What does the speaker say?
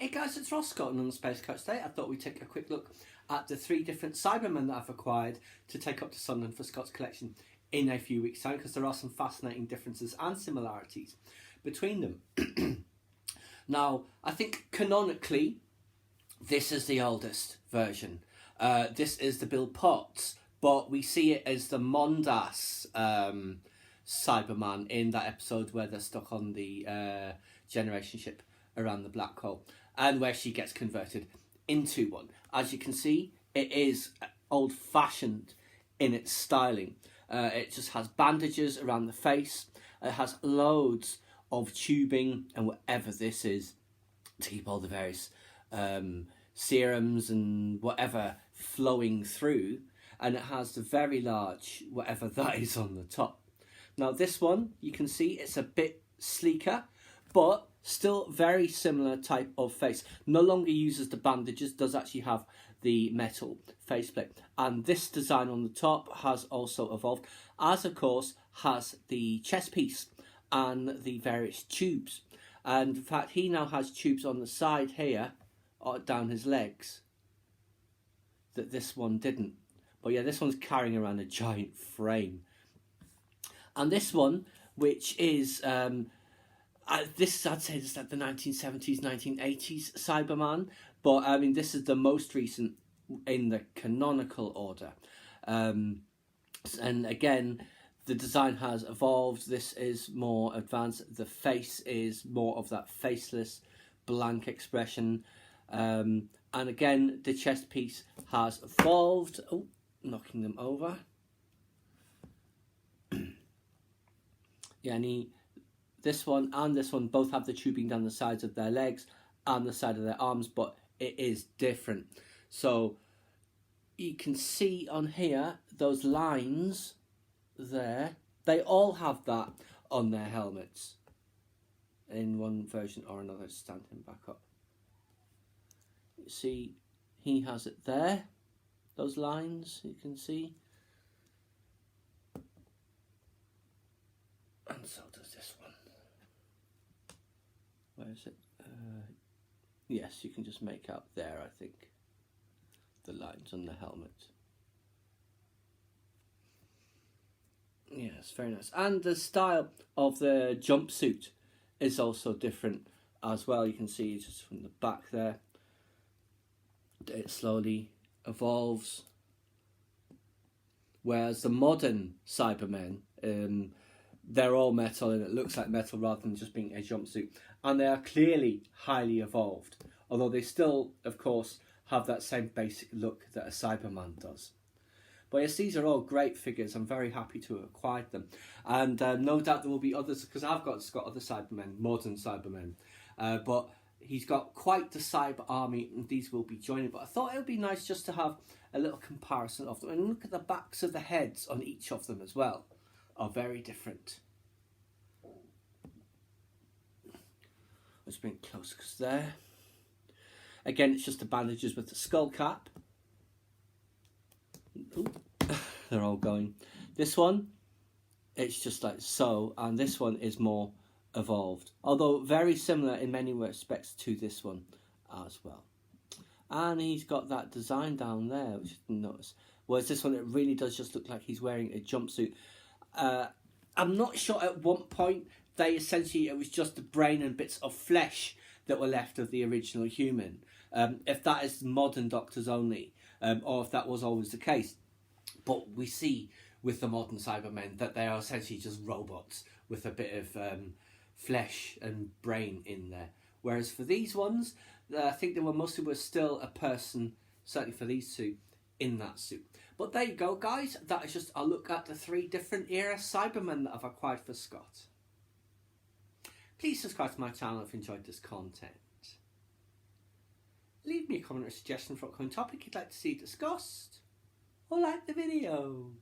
Hey guys, it's Ross Scott on the Space Coach today. I thought we'd take a quick look at the 3 different Cybermen that I've acquired to take up to Sunderland for Scott's collection in a few weeks' time, because there are some fascinating differences and similarities between them. Now, I think canonically, this is the oldest version. This is the Bill Potts, but we see it as the Mondas Cyberman in that episode where they're stuck on the generation ship around the black hole, and where she gets converted into one. As you can see, it is old-fashioned in its styling. It just has bandages around the face. It has loads of tubing and whatever this is to keep all the various serums and whatever flowing through, and it has the very large whatever that is on the top. Now this one, you can see it's a bit sleeker, but still very similar type of face. No longer uses the bandages, does actually have the metal faceplate. And this design on the top has also evolved, as of course has the chest piece and the various tubes. And in fact, he now has tubes on the side here, down his legs, that this one didn't. But yeah, this one's carrying around a giant frame. And this one, which is this, I'd say, this is like the 1970s, 1980s Cyberman, but I mean, this is the most recent in the canonical order. And again, the design has evolved. This is more advanced. The face is more of that faceless, blank expression. And again, the chest piece has evolved. Oh, knocking them over. Yeah, and this one and this one both have the tubing down the sides of their legs and the side of their arms, but it is different. So you can see on here, those lines there, they all have that on their helmets in one version or another. Stand him back up. You see, he has it there, those lines, you can see. And so does this one. Where is it? Yes, you can just make out there, I think, the lines on the helmet. Yes, very nice. And the style of the jumpsuit is also different as well. You can see just from the back there, it slowly evolves. Whereas the modern Cybermen, they're all metal and it looks like metal rather than just being a jumpsuit. And they are clearly highly evolved, although they still, of course, have that same basic look that a Cyberman does. But yes, these are all great figures. I'm very happy to have acquired them. And no doubt there will be others, because I've got other Cybermen, modern Cybermen. But he's got quite the cyber army, and these will be joining. But I thought it would be nice just to have a little comparison of them. And look at the backs of the heads on each of them as well. Are very different. Let's bring it close, because there. Again, it's just the bandages with the skull cap. Ooh, they're all going. This one, it's just like so, and this one is more evolved. Although very similar in many respects to this one as well. And he's got that design down there, which I didn't notice. Whereas this one, it really does just look like he's wearing a jumpsuit. I'm not sure at what point it was just the brain and bits of flesh that were left of the original human. If that is modern Doctors only, or if that was always the case. But we see with the modern Cybermen that they are essentially just robots with a bit of flesh and brain in there. Whereas for these ones, I think they were still a person, certainly for these two, in that suit. But there you go, guys. That is just a look at the 3 different era Cybermen that I've acquired for Scott. Please subscribe to my channel if you enjoyed this content. Leave me a comment or suggestion for a upcoming topic you'd like to see discussed, or like the video.